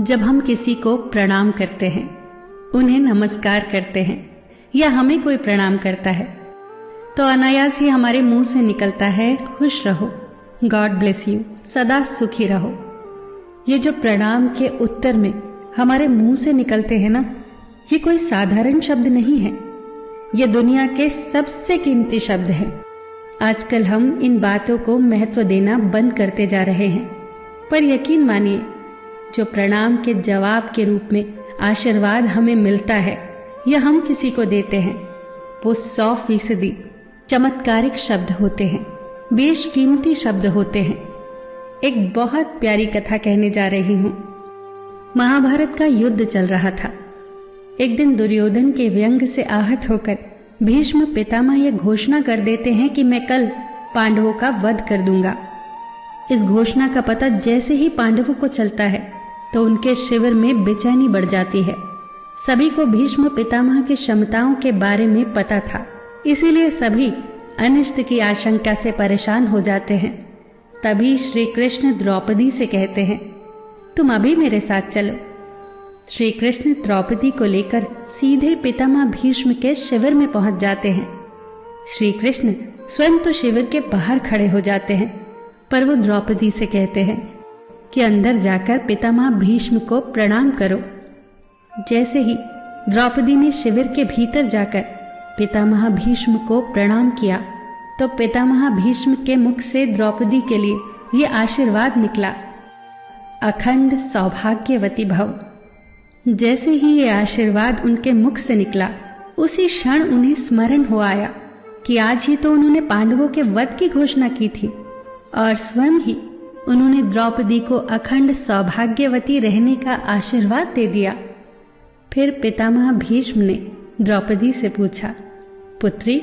जब हम किसी को प्रणाम करते हैं, उन्हें नमस्कार करते हैं या हमें कोई प्रणाम करता है, तो अनायास ही हमारे मुंह से निकलता है खुश रहो, गॉड ब्लेस यू, सदा सुखी रहो। ये जो प्रणाम के उत्तर में हमारे मुंह से निकलते हैं ना, ये कोई साधारण शब्द नहीं है, ये दुनिया के सबसे कीमती शब्द हैं। आजकल हम इन बातों को महत्व देना बंद करते जा रहे हैं, पर यकीन मानिए, जो प्रणाम के जवाब के रूप में आशीर्वाद हमें मिलता है या हम किसी को देते हैं, वो 100% चमत्कारिक शब्द होते हैं, बेशकीमती शब्द होते हैं। एक बहुत प्यारी कथा कहने जा रही हूं। महाभारत का युद्ध चल रहा था। एक दिन दुर्योधन के व्यंग से आहत होकर भीष्म पितामह यह घोषणा कर देते हैं कि मैं कल पांडवों का वध कर दूंगा। इस घोषणा का पता जैसे ही पांडवों को चलता है तो उनके शिविर में बेचैनी बढ़ जाती है। सभी को भीष्म पितामह की क्षमताओं के बारे में पता था, इसीलिए सभी अनिष्ट की आशंका से परेशान हो जाते हैं। तभी श्री कृष्ण द्रौपदी से कहते हैं, तुम अभी मेरे साथ चलो। श्री कृष्ण द्रौपदी को लेकर सीधे पितामह भीष्म के शिविर में पहुंच जाते हैं। श्री कृष्ण स्वयं तो शिविर के बाहर खड़े हो जाते हैं, पर वो द्रौपदी से कहते हैं कि अंदर जाकर पितामह भीष्म को प्रणाम करो। जैसे ही द्रौपदी ने शिविर के भीतर जाकर पितामह भीष्म को प्रणाम किया, तो पितामह भीष्म के मुख से द्रौपदी के लिए ये आशीर्वाद निकला, अखंड सौभाग्यवती भव। जैसे ही ये आशीर्वाद उनके मुख से निकला, उसी क्षण उन्हें स्मरण हो आया कि आज ही तो उन्होंने पांडवों के वध की घोषणा की थी और स्वयं ही उन्होंने द्रौपदी को अखंड सौभाग्यवती रहने का आशीर्वाद दे दिया। फिर पितामह भीष्म ने द्रौपदी से पूछा, पुत्री,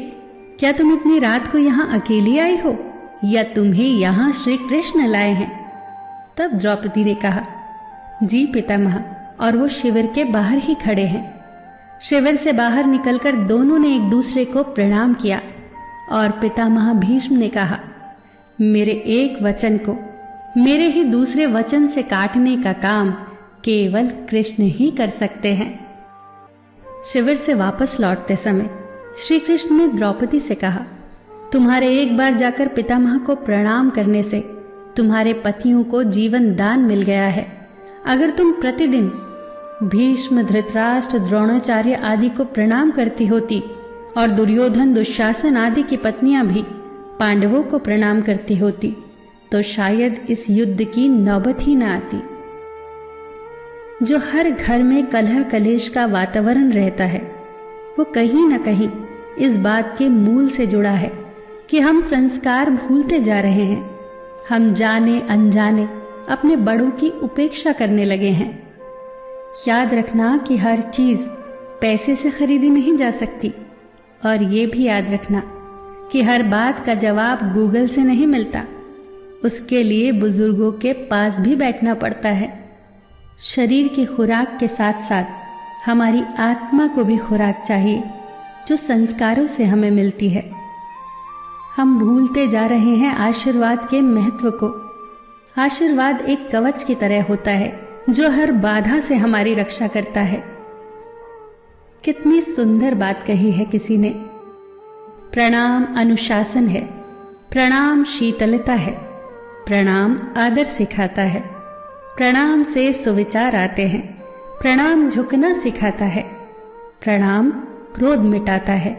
क्या तुम इतनी रात को यहाँ अकेली आई हो या तुम्हें यहाँ श्री कृष्ण लाए हैं? तब द्रौपदी ने कहा, जी पितामह, और वो शिविर के बाहर ही खड़े हैं। शिविर से बाहर निकलकर दोनों ने एक दूसरे को प्रणाम किया और पितामह भीष्म ने कहा, मेरे एक वचन को मेरे ही दूसरे वचन से काटने का काम केवल कृष्ण ही कर सकते हैं। शिविर से वापस लौटते समय श्री कृष्ण ने द्रौपदी से कहा, तुम्हारे एक बार जाकर पितामह को प्रणाम करने से तुम्हारे पतियों को जीवन दान मिल गया है। अगर तुम प्रतिदिन भीष्म, धृतराष्ट्र, द्रोणाचार्य आदि को प्रणाम करती होती और दुर्योधन, दुशासन आदि की पत्नियां भी पांडवों को प्रणाम करती होती, तो शायद इस युद्ध की नौबत ही न आती। जो हर घर में कलह कलेश का वातावरण रहता है, वो कहीं न कहीं इस बात के मूल से जुड़ा है कि हम संस्कार भूलते जा रहे हैं। हम जाने अनजाने अपने बड़ों की उपेक्षा करने लगे हैं। याद रखना कि हर चीज पैसे से खरीदी नहीं जा सकती, और ये भी याद रखना कि हर बात का जवाब गूगल से नहीं मिलता। उसके लिए बुजुर्गों के पास भी बैठना पड़ता है। शरीर की खुराक के साथ साथ हमारी आत्मा को भी खुराक चाहिए, जो संस्कारों से हमें मिलती है। हम भूलते जा रहे हैं आशीर्वाद के महत्व को। आशीर्वाद एक कवच की तरह होता है, जो हर बाधा से हमारी रक्षा करता है। कितनी सुंदर बात कही है किसी ने। प्रणाम अनुशासन है, प्रणाम शीतलता है, प्रणाम आदर सिखाता है, प्रणाम से सुविचार आते हैं, प्रणाम झुकना सिखाता है, प्रणाम क्रोध मिटाता है,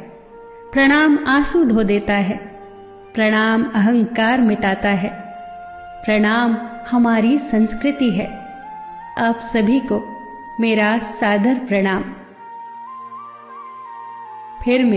प्रणाम आंसू धो देता है, प्रणाम अहंकार मिटाता है, प्रणाम हमारी संस्कृति है। आप सभी को मेरा सादर प्रणाम। फिर मिल